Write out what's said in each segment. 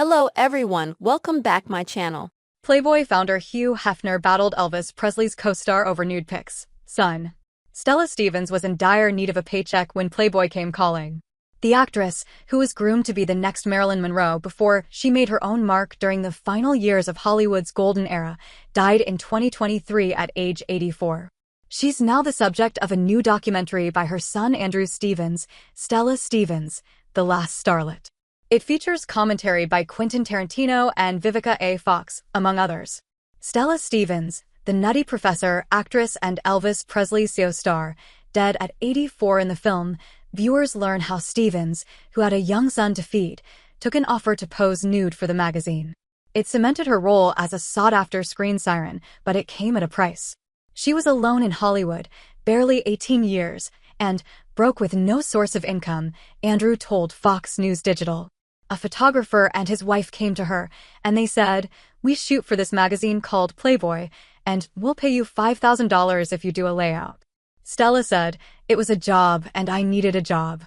Hello everyone, welcome back my channel. Playboy founder Hugh Hefner battled Elvis Presley's co-star over nude pics. Son. Stella Stevens was in dire need of a paycheck when Playboy came calling. The actress, who was groomed to be the next Marilyn Monroe before she made her own mark during the final years of Hollywood's golden era, died in 2023 at age 84. She's now the subject of a new documentary by her son Andrew Stevens, Stella Stevens, The Last Starlet. It features commentary by Quentin Tarantino and Vivica A. Fox, among others. Stella Stevens, the nutty professor, actress, and Elvis Presley's co-star, dead at 84 in the film, viewers learn how Stevens, who had a young son to feed, took an offer to pose nude for the magazine. It cemented her role as a sought-after screen siren, but it came at a price. She was alone in Hollywood, barely 18 years, and broke with no source of income, Andrew told Fox News Digital. A photographer and his wife came to her, and they said, "We shoot for this magazine called Playboy, and we'll pay you $5,000 if you do a layout." Stella said, "It was a job, and I needed a job.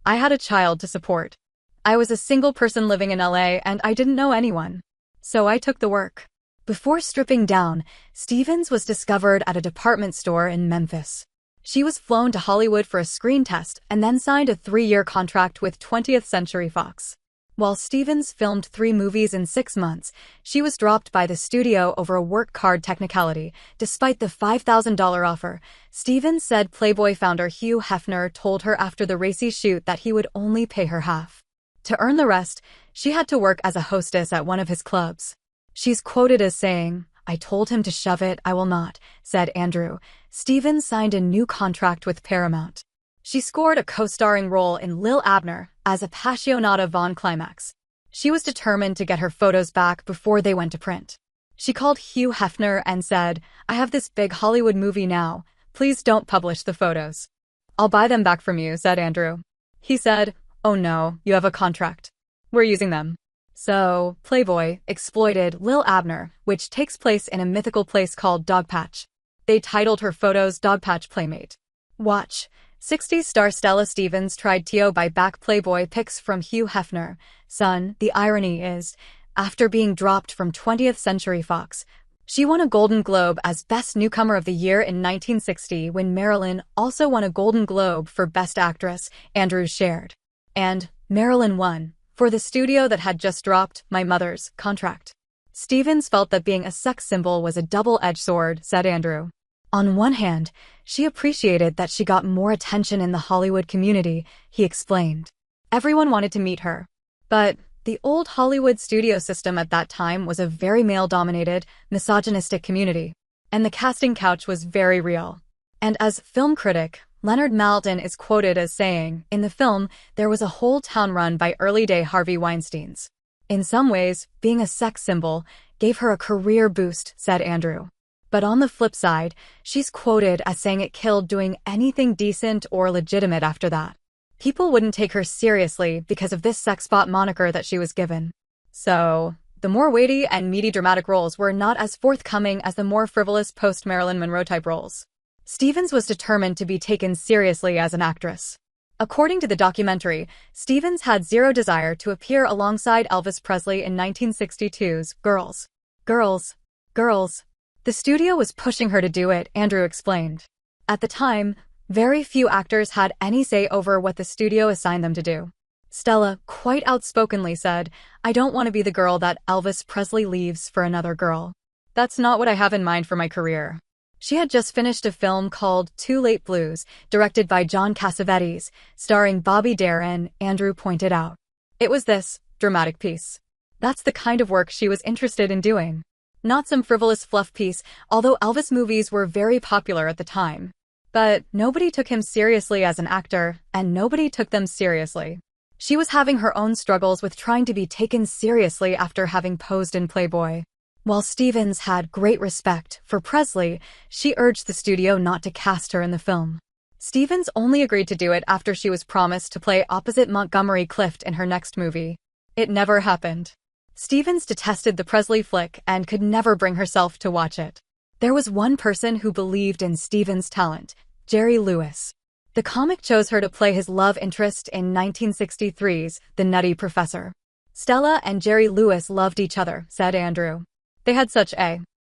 I had a child to support. I was a single person living in LA, and I didn't know anyone. So I took the work." Before stripping down, Stevens was discovered at a department store in Memphis. She was flown to Hollywood for a screen test and then signed a 3-year contract with 20th Century Fox. While Stevens filmed 3 movies in 6 months, she was dropped by the studio over a work card technicality. Despite the $5,000 offer, Stevens said Playboy founder Hugh Hefner told her after the racy shoot that he would only pay her half. To earn the rest, she had to work as a hostess at one of his clubs. She's quoted as saying, "I told him to shove it, I will not," said Andrew. Stevens signed a new contract with Paramount. She scored a co-starring role in Lil Abner as Appassionata Von Climax. She was determined to get her photos back before they went to print. She called Hugh Hefner and said, "I have this big Hollywood movie now. Please don't publish the photos." "I'll buy them back from you," said Andrew. He said, "Oh no, you have a contract. We're using them." So, Playboy exploited Lil Abner, which takes place in a mythical place called Dogpatch. They titled her photos Dogpatch Playmate. Watch. 60s star Stella Stevens tried to buy back Playboy pics from Hugh Hefner. Son, the irony is, after being dropped from 20th Century Fox, she won a Golden Globe as Best Newcomer of the Year in 1960 when Marilyn also won a Golden Globe for Best Actress, Andrews shared. And Marilyn won, for the studio that had just dropped My Mother's contract. Stevens felt that being a sex symbol was a double-edged sword, said Andrew. On one hand, she appreciated that she got more attention in the Hollywood community, he explained. Everyone wanted to meet her. But the old Hollywood studio system at that time was a very male-dominated, misogynistic community, and the casting couch was very real. And as film critic, Leonard Maltin is quoted as saying, "In the film, there was a whole town run by early-day Harvey Weinsteins. In some ways, being a sex symbol gave her a career boost," said Andrew. But on the flip side, she's quoted as saying it killed doing anything decent or legitimate after that. People wouldn't take her seriously because of this sexbot moniker that she was given. So, the more weighty and meaty dramatic roles were not as forthcoming as the more frivolous post-Marilyn Monroe type roles. Stevens was determined to be taken seriously as an actress. According to the documentary, Stevens had zero desire to appear alongside Elvis Presley in 1962's Girls, Girls, Girls. The studio was pushing her to do it, Andrew explained. At the time, very few actors had any say over what the studio assigned them to do. Stella quite outspokenly said, "I don't want to be the girl that Elvis Presley leaves for another girl. That's not what I have in mind for my career." She had just finished a film called Too Late Blues, directed by John Cassavetes, starring Bobby Darin, Andrew pointed out. It was this dramatic piece. That's the kind of work she was interested in doing. Not some frivolous fluff piece, although Elvis movies were very popular at the time. But nobody took him seriously as an actor, and nobody took them seriously. She was having her own struggles with trying to be taken seriously after having posed in Playboy. While Stevens had great respect for Presley, she urged the studio not to cast her in the film. Stevens only agreed to do it after she was promised to play opposite Montgomery Clift in her next movie. It never happened. Stevens detested the Presley flick and could never bring herself to watch it. There was one person who believed in Stevens' talent, Jerry Lewis. The comic chose her to play his love interest in 1963's The Nutty Professor. Stella and Jerry Lewis loved each other, said Andrew. They had such a